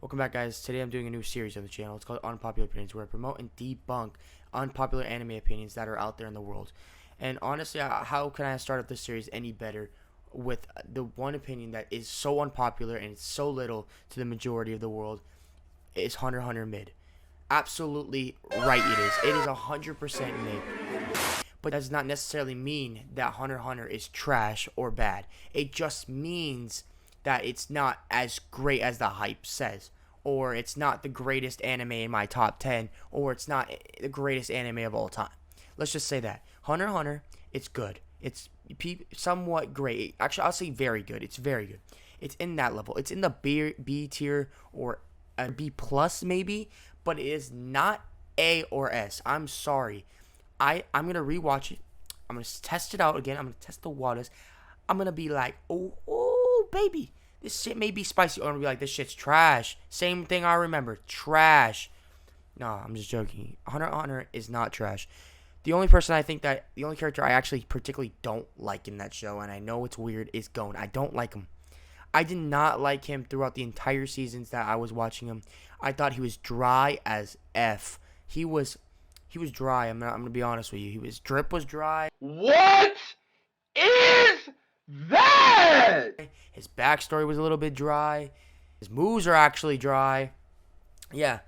Welcome back, guys. Today I'm doing a new series on the channel. It's called Unpopular Opinions, where I promote and debunk unpopular anime opinions that are out there in the world. And honestly, how can I start up this series any better with the one opinion that is so unpopular and it's so little to the majority of the world? Is Hunter x Hunter mid? Absolutely right it is. It is 100% mid. But that does not necessarily mean that Hunter x Hunter is trash or bad. It just means that it's not as great as the hype says, or it's not the greatest anime in my top 10, or it's not the greatest anime of all time. Let's just say that Hunter x Hunter, it's good. It's somewhat great. Actually, I'll say very good. It's very good. It's in that level. It's in the B tier or a B plus maybe, but it is not A or S. I'm sorry. I'm gonna rewatch it. I'm gonna test it out again. I'm gonna test the waters. I'm gonna be like, oh, baby, this shit may be spicy. Or I'm gonna be like, this shit's trash. Same thing I remember, trash. No, I'm just joking. Hunter x Hunter is not trash. The only character I actually particularly don't like in that show, and I know it's weird, is Gon. I don't like him. I did not like him throughout the entire seasons that I was watching him. I thought he was dry as F. He was dry. I'm gonna be honest with you. His drip was dry. What is that? His backstory was a little bit dry. His moves are actually dry. Yeah,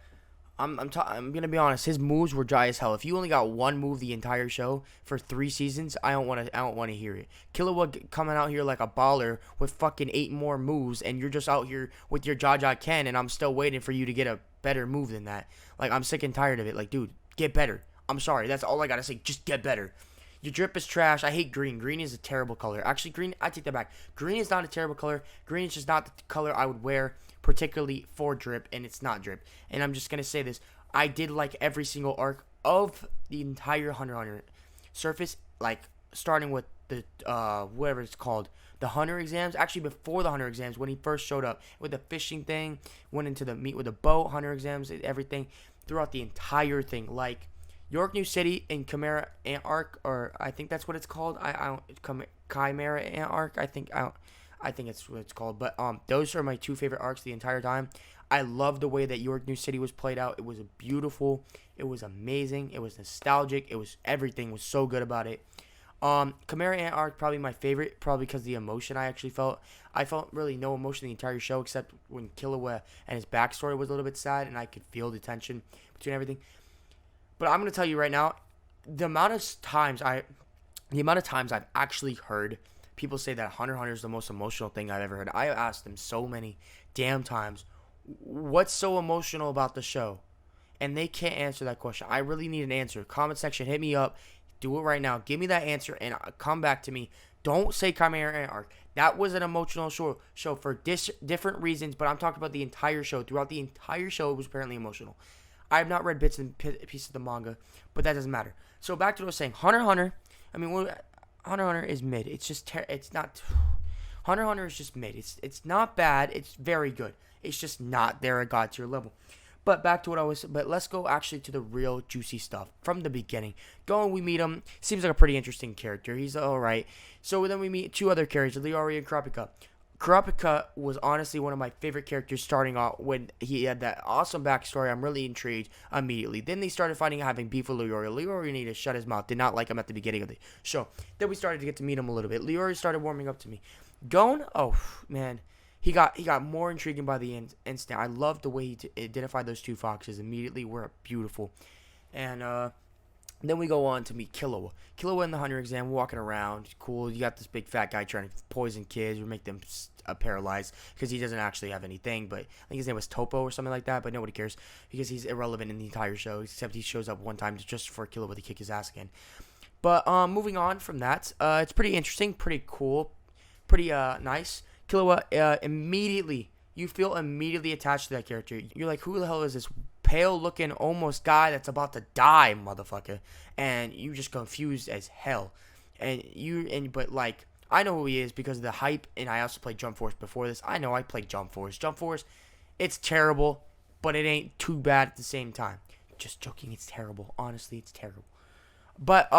I'm gonna be honest. His moves were dry as hell. If you only got one move the entire show for 3 seasons, I don't want to hear it. Killua coming out here like a baller with fucking 8 more moves, and you're just out here with your Jaja Ken, and I'm still waiting for you to get a better move than that. Like, I'm sick and tired of it. Like, dude, get better. I'm sorry. That's all I gotta say. Just get better. Your drip is trash. I hate green. Green is a terrible color. Actually, green, I take that back. Green is not a terrible color. Green is just not the color I would wear, particularly for drip, and it's not drip. And I'm just going to say this. I did like every single arc of the entire Hunter x Hunter surface, like starting with the, whatever it's called, the Hunter exams. Actually, before the Hunter exams, when he first showed up with the fishing thing, went into the meet with the boat, Hunter exams, everything, throughout the entire thing. Like, York New City and Chimera Ant Arc, or I think that's what it's called. Chimera Ant Arc. I think it's what it's called. But those are my 2 favorite arcs the entire time. I love the way that York New City was played out. It was beautiful. It was amazing. It was nostalgic. It was everything was so good about it. Chimera Ant Arc probably my favorite, probably because the emotion I actually felt. I felt really no emotion the entire show except when Killua and his backstory was a little bit sad, and I could feel the tension between everything. But I'm going to tell you right now, the amount of times I've actually heard people say that Hunter x Hunter is the most emotional thing I've ever heard. I asked them so many damn times, what's so emotional about the show? And they can't answer that question. I really need an answer. Comment section, hit me up. Do it right now. Give me that answer and come back to me. Don't say Chimera Ant Arc. That was an emotional show for different reasons, but I'm talking about the entire show. Throughout the entire show, it was apparently emotional. I have not read bits and pieces of the manga, but that doesn't matter. So back to what I was saying. Hunter x Hunter. I mean, Hunter x Hunter is mid. It's just it's not. Hunter x Hunter is just mid. It's not bad. It's very good. It's just not there at God tier level. But back to what I was. But let's go actually to the real juicy stuff from the beginning. Going, we meet him. Seems like a pretty interesting character. He's all right. So then we meet 2 other characters, Leori and Kurapika. Kurapika was honestly one of my favorite characters starting out when he had that awesome backstory. I'm really intrigued immediately. Then they started having beef with Leori. Leori needed to shut his mouth. Did not like him at the beginning of the show. Then we started to get to meet him a little bit. Leori started warming up to me. Gon, oh man, he got more intriguing by the instant. I loved the way he identified those 2 foxes immediately. Were beautiful, and then we go on to meet Killua. Killua in the Hunter exam, walking around. Cool. You got this big fat guy trying to poison kids or make them paralyzed because he doesn't actually have anything. But I think his name was Topo or something like that. But nobody cares because he's irrelevant in the entire show, except he shows up one time just for Killua to kick his ass again. But moving on from that, it's pretty interesting, pretty cool, pretty nice. Killua immediately, you feel immediately attached to that character. You're like, who the hell is this pale looking almost guy that's about to die, motherfucker? And you just confused as hell. But like, I know who he is because of the hype, and I also played Jump Force before this. I know I played Jump Force. Jump Force, it's terrible, but it ain't too bad at the same time. Just joking, it's terrible. Honestly, it's terrible. But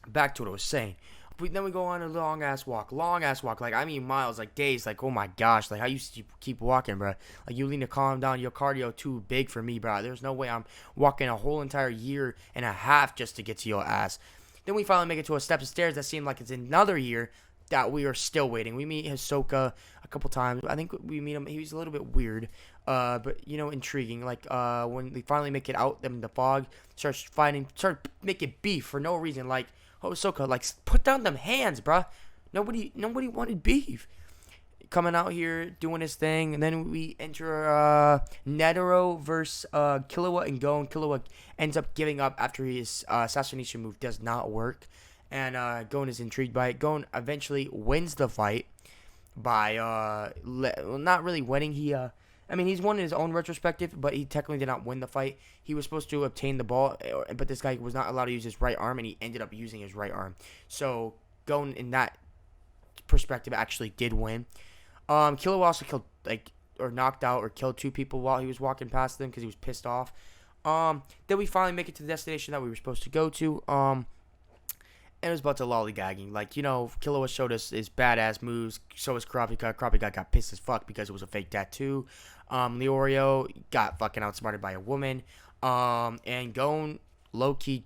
back to what I was saying. Then we go on a long ass walk. Like, I mean, miles, like days. Like, oh my gosh. Like, how you keep walking, bro? Like, you need to calm down. Your cardio too big for me, bro. There's no way I'm walking a whole entire year and a half just to get to your ass. Then we finally make it to a step of stairs that seemed like it's another year that we are still waiting. We meet Hisoka a couple times. I think we meet him. He was a little bit weird, but intriguing. Like when they finally make it out, them the fog start making beef for no reason. Like, oh, Hisoka, like, put down them hands, bruh. Nobody wanted beef. Coming out here doing his thing, and then we enter Netero versus Killua and Gon. Killua ends up giving up after his assassination move does not work, and Gon is intrigued by it. Gon eventually wins the fight by not really winning. He's won in his own retrospective, but he technically did not win the fight. He was supposed to obtain the ball, but this guy was not allowed to use his right arm, and he ended up using his right arm. So Gon, in that perspective, actually did win. Killua also killed, knocked out or killed 2 people while he was walking past them because he was pissed off. Then we finally make it to the destination that we were supposed to go to. And it was about to lollygagging. Killua showed us his badass moves. So was Kurapika. Kurapika got pissed as fuck because it was a fake tattoo. Leorio got fucking outsmarted by a woman. And Gon, low-key,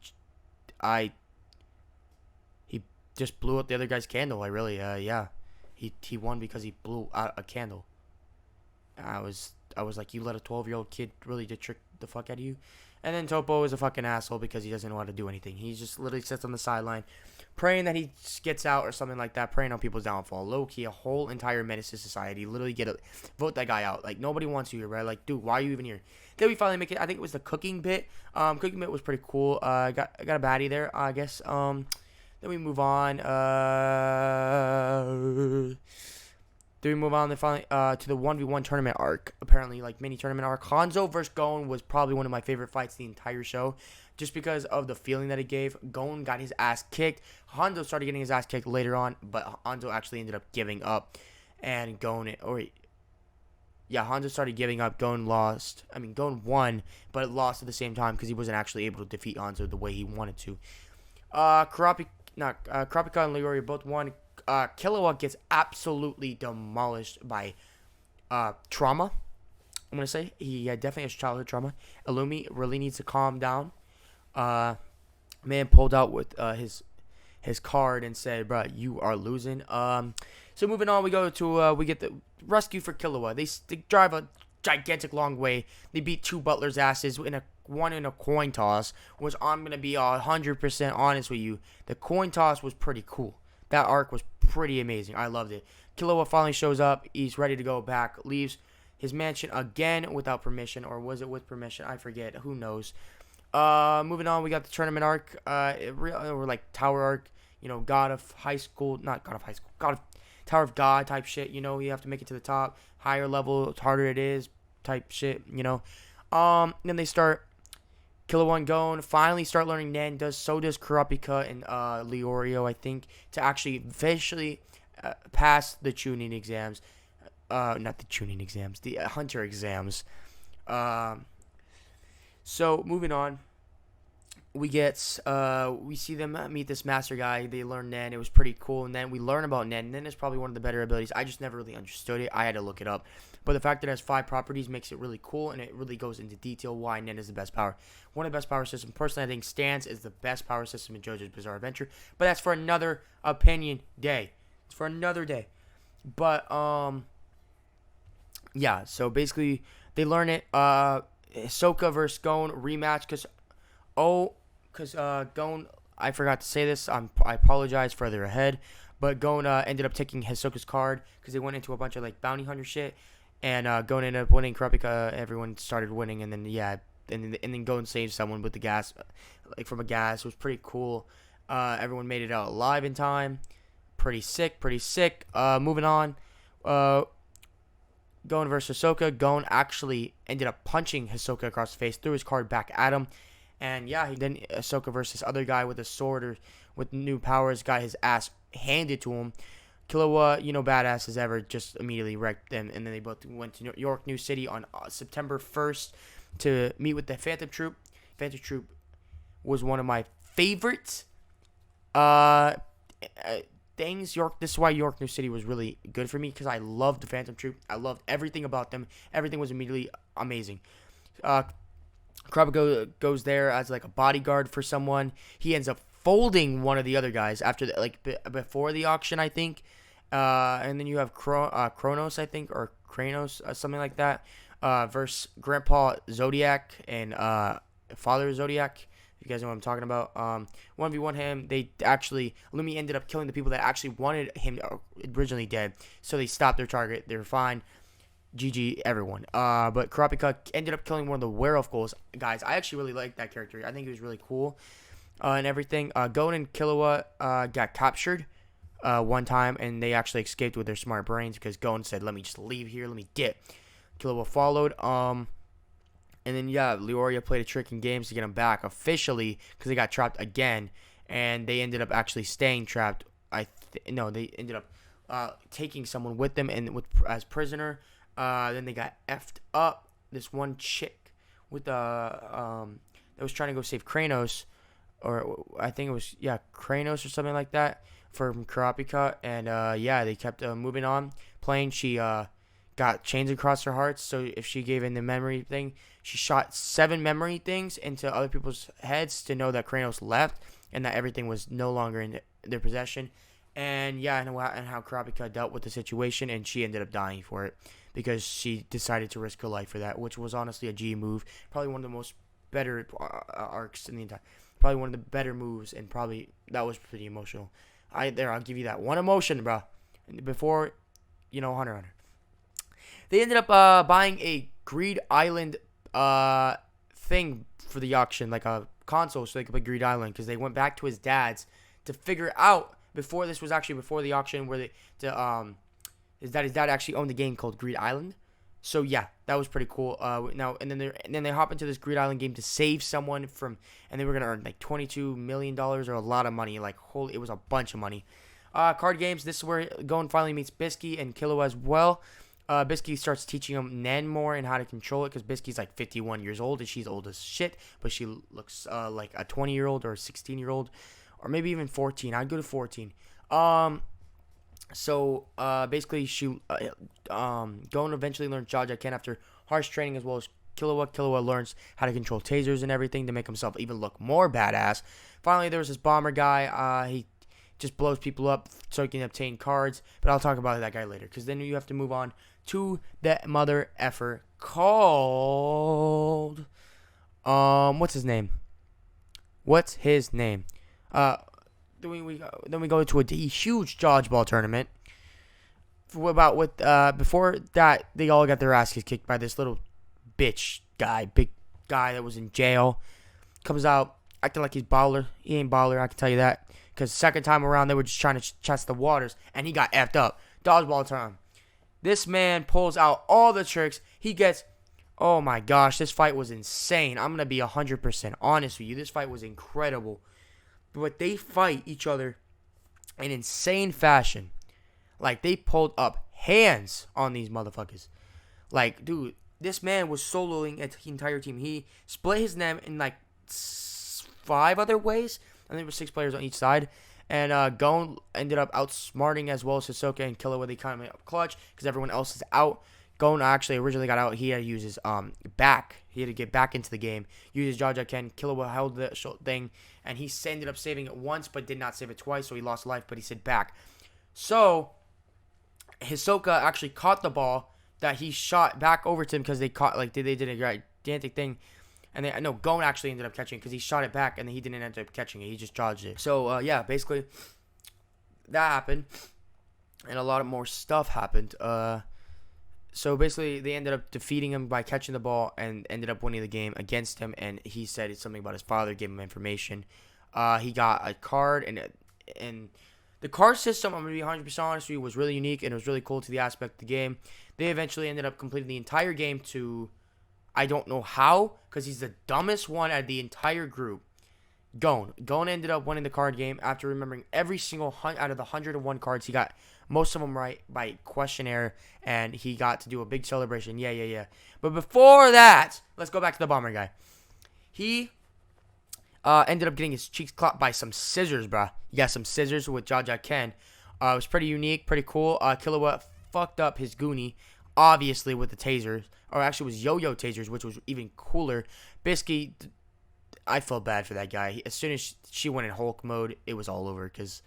he just blew out the other guy's candle. He won because he blew out a candle. I was like, you let a 12-year-old kid really trick the fuck out of you? And then Toppo is a fucking asshole because he doesn't know how to do anything. He just literally sits on the sideline praying that he gets out or something like that, praying on people's downfall. Low-key, a whole entire menace to society. Literally vote that guy out. Like, nobody wants you here, right? Like, dude, why are you even here? Then we finally make it. I think it was the cooking bit. Cooking bit was pretty cool. I got a baddie there, I guess. Then we move on. Then we move on finally to the 1v1 tournament arc. Apparently, mini tournament arc. Hanzo versus Gon was probably one of my favorite fights the entire show, just because of the feeling that it gave. Gon got his ass kicked. Hanzo started getting his ass kicked later on, but Hanzo actually ended up giving up, and Hanzo started giving up. Gon lost. Gon won, but it lost at the same time because he wasn't actually able to defeat Hanzo the way he wanted to. Kurapika and Leorio both won. Killua gets absolutely demolished by trauma. I'm gonna say he definitely has childhood trauma. Illumi really needs to calm down. Man pulled out with his card and said, "Bruh, you are losing." So moving on, we go to we get the rescue for Killua. They drive a gigantic long way. They beat 2 butlers' asses in a coin toss. Which I'm gonna be 100% honest with you. The coin toss was pretty cool. That arc was pretty amazing. I loved it. Killua finally shows up. He's ready to go back. Leaves his mansion again without permission. Or was it with permission? I forget. Who knows? Moving on, we got the tournament arc. Or Tower arc. God of High School. Not God of High School. God of Tower of God type shit. You have to make it to the top. Higher level, harder it is type shit. Then they start. Killua and Gon finally start learning Nen. So does Kurapika and Leorio, I think, to actually officially pass the Chunin exams. Not the Chunin exams, the Hunter exams. So moving on, we see them meet this master guy. They learn Nen. It was pretty cool. And then we learn about Nen. Nen is probably one of the better abilities. I just never really understood it. I had to look it up. But the fact that it has 5 properties makes it really cool, and it really goes into detail why Nen is the best power. One of the best power systems. Personally, I think Stance is the best power system in JoJo's Bizarre Adventure. But that's for another opinion day. It's for another day. But, yeah. So, basically, they learn it. Hisoka versus Gon rematch. Because Gon, I forgot to say this. I apologize further ahead. But Gon ended up taking Hisoka's card because they went into a bunch of, bounty hunter shit. And Gon ended up winning. Kurapika, everyone started winning, and then and then Gon saved someone with the gas, from a gas. It was pretty cool. Everyone made it out alive in time. Pretty sick. Moving on. Gon versus Hisoka. Gon actually ended up punching Hisoka across the face, threw his card back at him, and then Hisoka versus this other guy with a sword or with new powers got his ass handed to him. Killua, badass as ever, just immediately wrecked them, and then they both went to York New City on September 1st to meet with the Phantom Troop. Phantom Troop was one of my favorites things. This is why York New City was really good for me, because I loved the Phantom Troop. I loved everything about them. Everything was immediately amazing. Kurapika goes there as like a bodyguard for someone. He ends up folding one of the other guys after before the auction, I think. And then you have Kronos, I think, or Kranos, something like that, versus Grandpa Zodiac and Father Zodiac. You guys know what I'm talking about. 1v1 him. Lumi ended up killing the people that actually wanted him originally dead. So they stopped their target. They were fine. GG, everyone. But Kurapika ended up killing one of the werewolf guys. I actually really liked that character. I think he was really cool and everything. Gon and Killua got captured one time, and they actually escaped with their smart brains because Gon said, let me just leave here. Let me dip. Killua followed. And then, Leoria played a trick in games to get him back officially because they got trapped again. And they ended up actually staying trapped. They ended up taking someone with them as prisoner. Then they got effed up. This one chick with that was trying to go save Kranos, or I think it was Kranos or something like that from Kurapika, and they kept moving on playing. She got chains across her heart, so if she gave in the memory thing, she shot 7 memory things into other people's heads to know that Kranos left and that everything was no longer in their possession. And how Kurapika dealt with the situation, and she ended up dying for it because she decided to risk her life for that, which was honestly a G move. Probably one of the most better arcs in the entire. Probably one of the better moves, and probably that was pretty emotional. I'll give you that one emotion, bro. Before, Hunter x Hunter. They ended up buying a Greed Island thing for the auction, like a console, so they could play Greed Island, because they went back to his dad's to figure out. Before the auction, where his dad actually owned the game called Greed Island. So that was pretty cool. Then they hop into this Greed Island game to save someone and they were gonna earn like $22 million, or a lot of money. It was a bunch of money. Card games. This is where Gon finally meets Bisky and Killua as well. Bisky starts teaching him Nen more and how to control it, because Bisky's like 51 years old and she's old as shit, but she looks like a 20-year-old or a 16-year-old. Or maybe even 14. I'd go to 14. Basically, Gon eventually learns Jaja-Ken after harsh training, as well as Killua. Killua learns how to control tasers and everything to make himself even look more badass. Finally, there was this bomber guy. He just blows people up so he can obtain cards. But I'll talk about that guy later, because then you have to move on to that mother effer called what's his name? Then we go to a huge dodgeball tournament. Before that, they all got their asses kicked by this little big guy that was in jail. Comes out acting like he's baller. He ain't baller, I can tell you that. Because second time around, they were just trying to test the waters, and he got effed up. Dodgeball time. This man pulls out all the tricks. He gets. Oh my gosh, this fight was insane. I'm gonna be 100% honest with you. This fight was incredible. But they fight each other in insane fashion. Like, they pulled up hands on these motherfuckers. Like, dude, this man was soloing the entire team. He split his name in like 5 other ways. I think there were 6 players on each side. And Gon ended up outsmarting, as well as Hisoka and Killua. They kind of made up clutch because everyone else is out. Gon actually originally got out. He had to use his back. He had to get back into the game. Use his Jaja-Ken. Killua held the thing, and he ended up saving it once, but did not save it twice, so he lost life, but he said back. So Hisoka actually caught the ball that he shot back over to him, because they did a gigantic thing. And Gon actually ended up catching it, because he shot it back, and then he didn't end up catching it. He just dodged it. So, basically, that happened. And a lot of more stuff happened. So basically, they ended up defeating him by catching the ball and ended up winning the game against him. And he said it's something about his father, gave him information. He got a card, and the card system, I'm going to be 100% honest with you, was really unique, and it was really cool to the aspect of the game. They eventually ended up completing the entire game to, I don't know how, because he's the dumbest one out of the entire group. Gon ended up winning the card game after remembering every single out of the 101 cards. He got most of them right by questionnaire, and he got to do a big celebration. Yeah. But before that, let's go back to the bomber guy. He ended up getting his cheeks clapped by some scissors, bruh. Yeah, some scissors with Jaja Ken. It was pretty unique, pretty cool. Killua fucked up his Goonie, obviously, with the tasers. Or actually, it was Yo-Yo tasers, which was even cooler. Bisky, I felt bad for that guy. As soon as she went in Hulk mode, it was all over. Because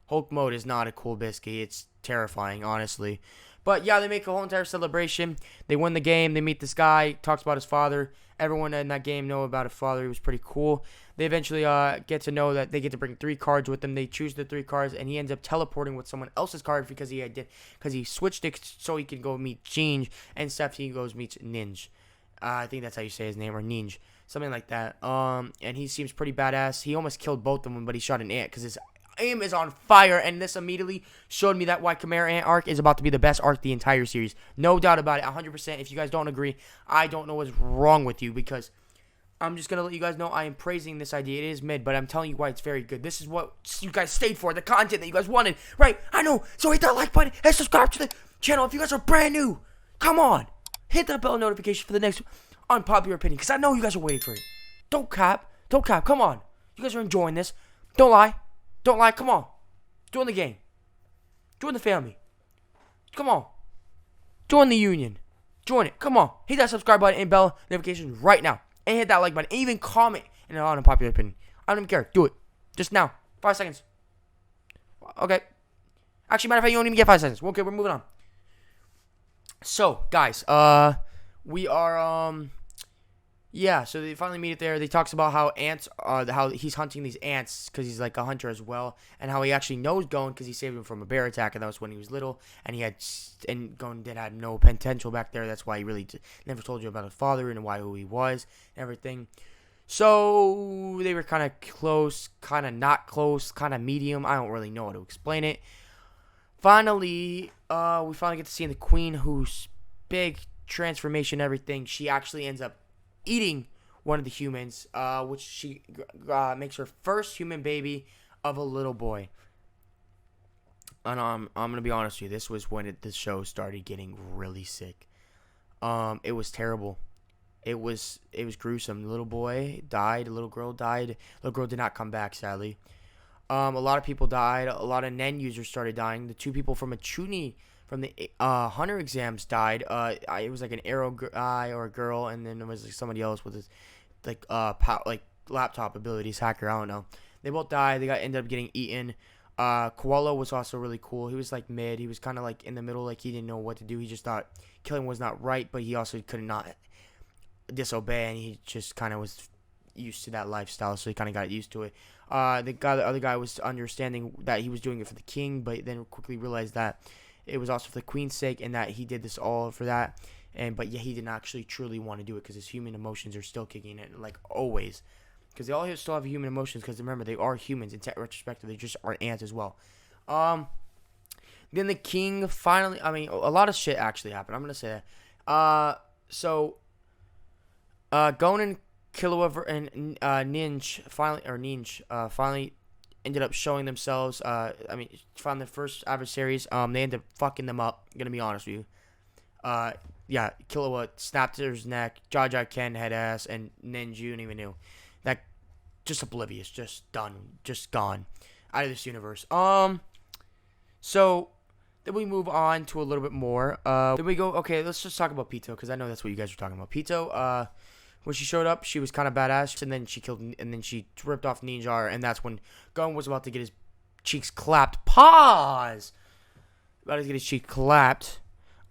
Hulk mode is not a cool Bisky. It's terrifying, honestly. But yeah, they make a whole entire celebration. They win the game. They meet this guy. Talks about his father. Everyone in that game know about his father. He was pretty cool. They eventually get to know that they get to bring 3 cards with them. They choose the 3 cards, and he ends up teleporting with someone else's card because he switched it so he can go meet Ginge, and Stephanie goes meets Ninja. I think that's how you say his name, or Ninja, something like that. And he seems pretty badass. He almost killed both of them, but he shot an ant because his aim is on fire, and this immediately showed me that why Chimera Ant arc is about to be the best arc the entire series. No doubt about it, 100%. If you guys don't agree, I don't know what's wrong with you, because I'm just going to let you guys know I am praising this idea. It is mid, but I'm telling you why it's very good. This is what you guys stayed for, the content that you guys wanted, right? I know, so hit that like button and subscribe to the channel if you guys are brand new. Come on, hit that bell notification for the next unpopular opinion, because I know you guys are waiting for it. Don't cap, come on. You guys are enjoying this. Don't lie, come on. Join the game. Join the family. Come on. Join the union. Join it, come on. Hit that subscribe button and bell notifications right now. And hit that like button. And even comment in an unpopular opinion. I don't even care. Do it. Just now. 5 seconds. Okay. Actually, matter of fact, you don't even get 5 seconds. Okay, we're moving on. So, guys, we are, yeah, so they finally meet it there. They talks about how ants, how he's hunting these ants because he's like a hunter as well, and how he actually knows Gon because he saved him from a bear attack, and that was when he was little, and Gon had no potential back there. That's why he really never told you about his father and who he was and everything. So they were kind of close, kind of not close, kind of medium. I don't really know how to explain it. Finally, we finally get to see the queen, whose big transformation, everything. She actually ends up eating one of the humans, which she makes her first human baby of a little boy. And I'm gonna be honest with you, this was when the show started getting really sick. It was terrible. It was gruesome. The little boy died. The little girl died. The little girl did not come back, sadly. A lot of people died. A lot of Nen users started dying. The 2 people from a Chuni from the hunter exams died. It was like an arrow guy or a girl, and then there was like somebody else with his like laptop abilities, hacker. I don't know. They both died. They ended up getting eaten. Koala was also really cool. He was like mid. He was kind of like in the middle. Like he didn't know what to do. He just thought killing was not right, but he also could not disobey, and he just kind of was used to that lifestyle, so he kind of got used to it. The other guy was understanding that he was doing it for the king, but then quickly realized that it was also for the queen's sake, and that he did this all for that. But yeah, he didn't actually truly want to do it because his human emotions are still kicking in, like always. Because they all still have human emotions. Because remember, they are humans. In retrospective, they just are ants as well. Then the king finally. I mean, a lot of shit actually happened. I'm gonna say that. So, Gon and Killua and Ninja finally ended up showing themselves. Found their first adversaries. They ended up fucking them up. I'm gonna be honest with you. Yeah, Killua snapped his neck. Jaja Ken head ass, and Ninja, you didn't even knew. That just oblivious, just done, just gone out of this universe. So then we move on to a little bit more. Then we go. Okay, let's just talk about Pitou, because I know that's what you guys were talking about. Pitou. When she showed up, she was kind of badass, and then she ripped off Ninja, and that's when Gon was about to get his cheeks clapped. Pause. About to get his cheek clapped.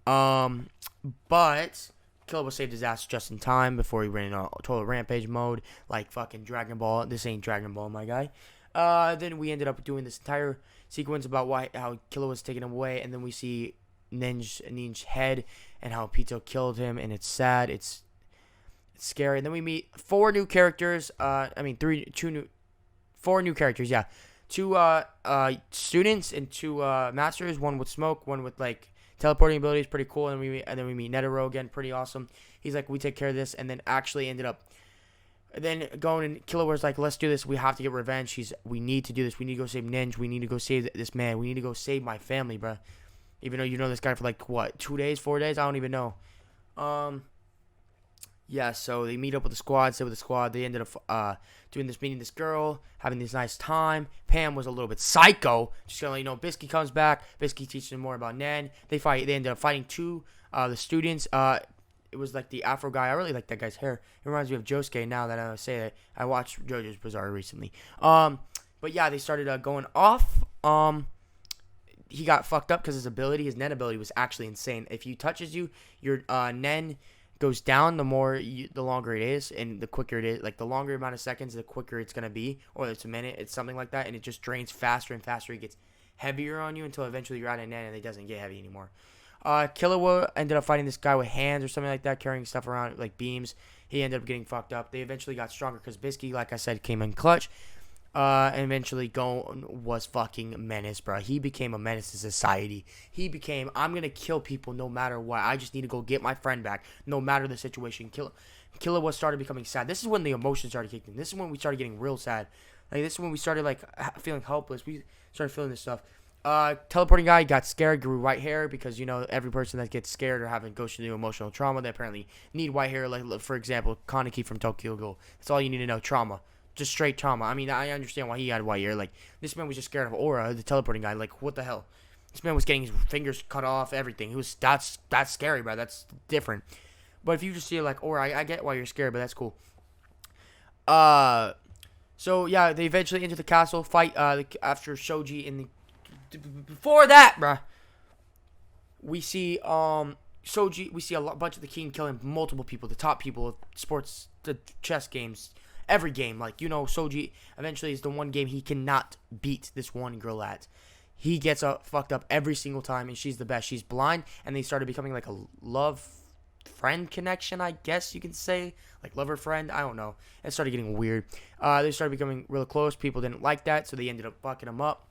But Killua saved his ass just in time before he ran into total rampage mode, like fucking Dragon Ball. This ain't Dragon Ball, my guy. Then we ended up doing this entire sequence about how Killua was taken away, and then we see Ninja's head and how Pitou killed him, and it's sad. It's scary. And then we meet 4 new characters. 4 new characters. Yeah, 2 students and 2 masters. One with smoke, one with like teleporting abilities, pretty cool. And then we meet Netero again, pretty awesome. He's like, we take care of this, and then actually ended up. Then Gon and Killua was like, let's do this. We have to get revenge. We need to do this. We need to go save Ninja. We need to go save this man. We need to go save my family, bro. Even though you know this guy for like what, 2 days, 4 days, I don't even know. Yeah, so they meet up with the squad, stay with the squad. They ended up doing this, meeting this girl, having this nice time. Pam was a little bit psycho. Just gonna let you know, Bisky comes back. Bisky teaches them more about Nen. They fight. They ended up fighting the students. It was like the Afro guy. I really like that guy's hair. It reminds me of Josuke now that I say that. I watched JoJo's Bizarre recently. But yeah, they started going off. He got fucked up because his Nen ability was actually insane. If he touches you, your Nen goes down the longer it is, and the quicker it is. Like the longer amount of seconds, the quicker it's gonna be, or it's a minute, it's something like that, and it just drains faster and faster. It gets heavier on you until eventually you're at a Nen and it doesn't get heavy anymore. Killua ended up fighting this guy with hands or something like that, carrying stuff around like beams. He ended up getting fucked up. They eventually got stronger because Bisky, like I said, came in clutch. And eventually Gon was fucking menace, bro. He became a menace to society. He became, I'm gonna kill people no matter what. I just need to go get my friend back, no matter the situation. Killua started becoming sad. This is when the emotions started kicking in. This is when we started getting real sad. Like, this is when we started, like, feeling helpless. We started feeling this stuff. Teleporting guy got scared, grew white hair, because, you know, every person that gets scared or having goes through emotional trauma, they apparently need white hair. Like, for example, Kaneki from Tokyo Ghoul. That's all you need to know. Trauma. Just straight trauma. I mean, I understand why he had white hair. Like, this man was just scared of Aura, the teleporting guy. Like, what the hell? This man was getting his fingers cut off, everything. That's scary, bro. That's different. But if you just see it like Aura, I get why you're scared, but that's cool. So yeah, they eventually enter the castle, fight after Shoji in the. Before that, bruh, we see Shoji. We see bunch of the king killing multiple people, the top people of sports, the chess games, every game. Like, you know, Shoji eventually is the one game he cannot beat this one girl at. He gets fucked up every single time, and she's the best. She's blind, and they started becoming like a love friend connection, I guess you can say, like lover friend. I don't know. It started getting weird. They started becoming real close. People didn't like that, so they ended up fucking him up.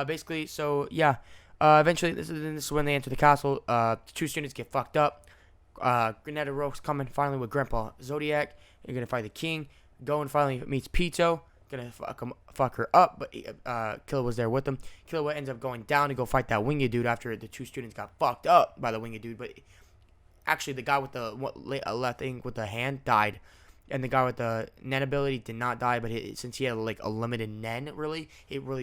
Basically, so yeah. Eventually, this is when they enter the castle. The two students get fucked up. Netero coming finally with Grandpa Zodiac. You're gonna fight the king. Gon finally meets Pito. Gonna fuck her up, but Killua was there with them. Killua ends up going down to go fight that winged dude after the two students got fucked up by the winged dude. But actually, the guy with the left thing with the hand died, and the guy with the Nen ability did not die. But since he had like a limited Nen, it really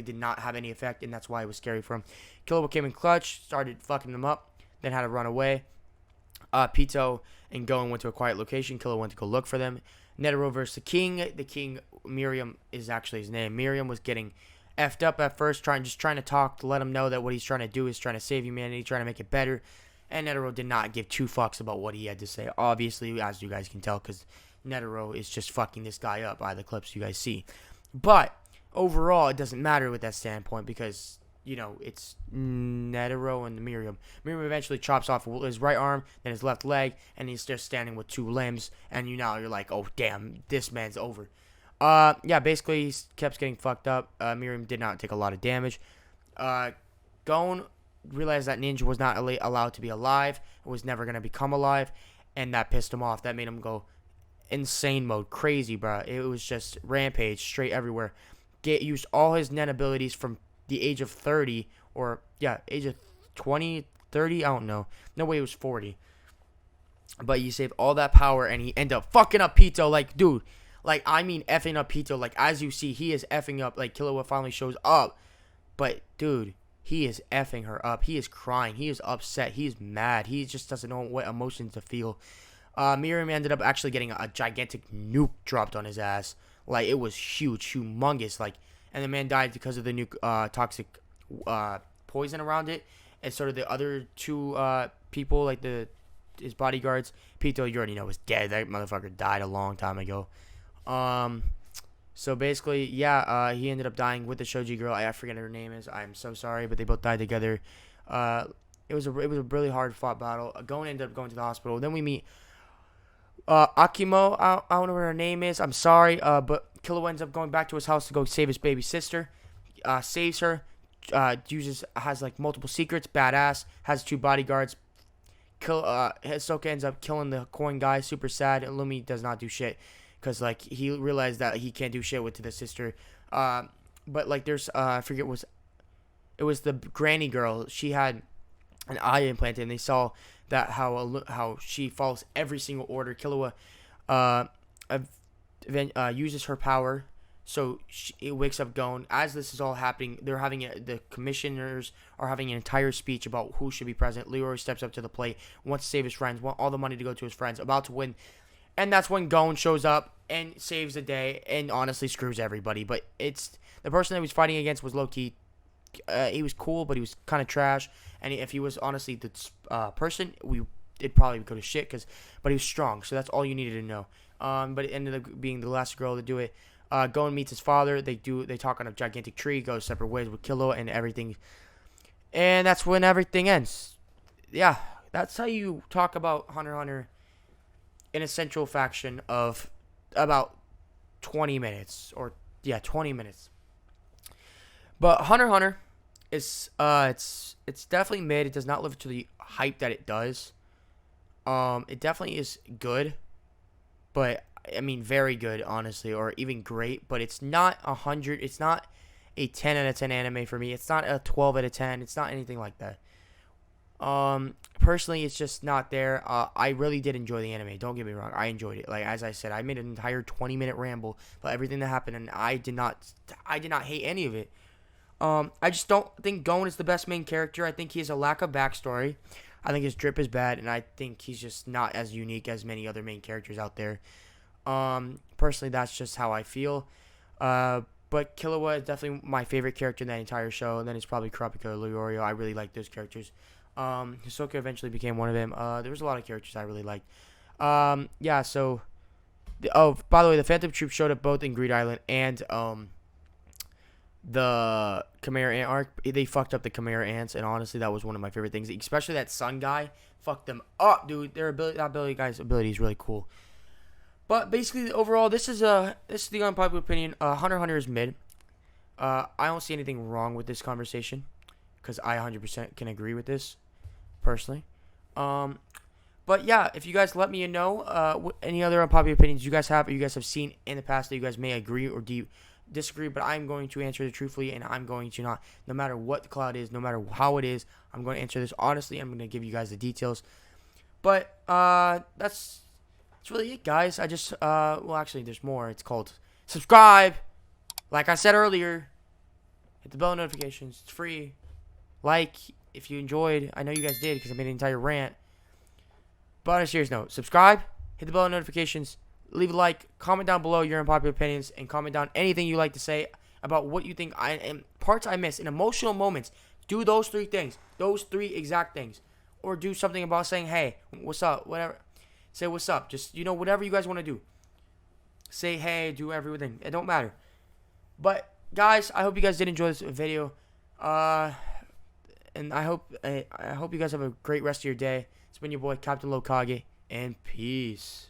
did not have any effect, and that's why it was scary for him. Killua came in clutch, started fucking them up, then had to run away. Pito and Gon went to a quiet location. Killua went to go look for them. Netero versus the king. The king, Miriam is actually his name. Miriam was getting effed up at first, trying to talk to let him know that what he's trying to do is trying to save humanity, trying to make it better. And Netero did not give two fucks about what he had to say. Obviously, as you guys can tell, because Netero is just fucking this guy up by the clips you guys see. But overall, it doesn't matter with that standpoint because, you know, it's Netero and Miriam. Miriam eventually chops off his right arm, then his left leg, and he's just standing with two limbs. And you're like, oh, damn, this man's over. Yeah, basically, he kept getting fucked up. Miriam did not take a lot of damage. Gon realized that Ninja was not allowed to be alive. It was never going to become alive. And that pissed him off. That made him go insane mode. Crazy, bro. It was just rampage straight everywhere. Used all his Nen abilities from the age of 30. Or, yeah, age of 20, 30. I don't know. No way it was 40. But he saved all that power. And he ended up fucking up Pito. Like, dude. Like, I mean effing up Pito. Like, as you see, he is effing up. Like, Killua finally shows up. But, dude, he is effing her up. He is crying. He is upset. He is mad. He just doesn't know what emotions to feel. Miriam ended up actually getting a gigantic nuke dropped on his ass. Like, it was huge, humongous. Like, and the man died because of the nuke, toxic poison around it. And sort of the other two people, like his bodyguards, Pito, you already know, was dead. That motherfucker died a long time ago. So basically, yeah, he ended up dying with the Shoji girl. I forget what her name is. I'm so sorry, but they both died together. It was a really hard fought battle. Gon ended up going to the hospital. Then we meet Akimo. I don't know what her name is. I'm sorry. But Killua ends up going back to his house to go save his baby sister. Saves her. Has like multiple secrets. Badass. Has two bodyguards. Hisoka ends up killing the coin guy. Super sad. And Lumi does not do shit. Because, like, he realized that he can't do shit with the sister. But, like, there's, I forget it was the granny girl. She had an eye implanted, and they saw that how she follows every single order. Killua uses her power. So it wakes up Gon. As this is all happening, the commissioners are having an entire speech about who should be president. Leroy steps up to the plate, wants to save his friends, wants all the money to go to his friends, about to win. And that's when Gon shows up and saves the day and honestly screws everybody. But it's the person that he was fighting against was low-key. He was cool, but he was kind of trash. And if he was honestly the person, it'd probably go to shit. But he was strong, so that's all you needed to know. But it ended up being the last girl to do it. Gon meets his father. They talk on a gigantic tree. Go separate ways with Killua and everything. And that's when everything ends. Yeah, that's how you talk about Hunter x Hunter in a central faction of about 20 minutes. 20 minutes. But Hunter x Hunter is it's definitely mid. It does not live to the hype that it does. It definitely is good, but I mean very good, honestly, or even great. But it's not 100. It's not a 10 out of 10 anime for me. It's not a 12 out of 10. It's not anything like that. Personally, it's just not there. I really did enjoy the anime. Don't get me wrong. I enjoyed it. Like, as I said, I made an entire 20-minute ramble about everything that happened, and I did not hate any of it. I just don't think Gon is the best main character. I think he has a lack of backstory. I think his drip is bad, and I think he's just not as unique as many other main characters out there. Personally, that's just how I feel. But Killua is definitely my favorite character in that entire show, and then it's probably Kurapika or Leorio. I really like those characters. Hisoka eventually became one of them. There was a lot of characters I really liked. Yeah, so... by the way, the Phantom Troop showed up both in Greed Island and, the Chimera Ant arc. They fucked up the Chimera Ants, and honestly, that was one of my favorite things. Especially that Sun guy. Fucked them up, dude. That guy's ability is really cool. But basically, overall, this is the unpopular opinion. Hunter x Hunter is mid. I don't see anything wrong with this conversation, because I 100% can agree with this, personally. But yeah, if you guys let me know any other unpopular opinions you guys have, or you guys have seen in the past that you guys may agree or disagree, but I'm going to answer it truthfully, and I'm going to not, no matter what the cloud is, no matter how it is, I'm going to answer this honestly. I'm going to give you guys the details. But that's really it, guys. I just well, actually, there's more. It's called subscribe. Like I said earlier, hit the bell notifications. It's free. Like if you enjoyed. I know you guys did because I made an entire rant. But on a serious note, subscribe, hit the bell notifications. Leave a like, comment down below your unpopular opinions, and comment down anything you like to say about what you think and parts I miss in emotional moments. Do those 3 things, those 3 exact things, or do something about saying, "Hey, what's up?" Whatever, say what's up. Just whatever you guys want to do. Say hey, do everything. It don't matter. But guys, I hope you guys did enjoy this video. And I hope you guys have a great rest of your day. It's been your boy Captain Lokage, and peace.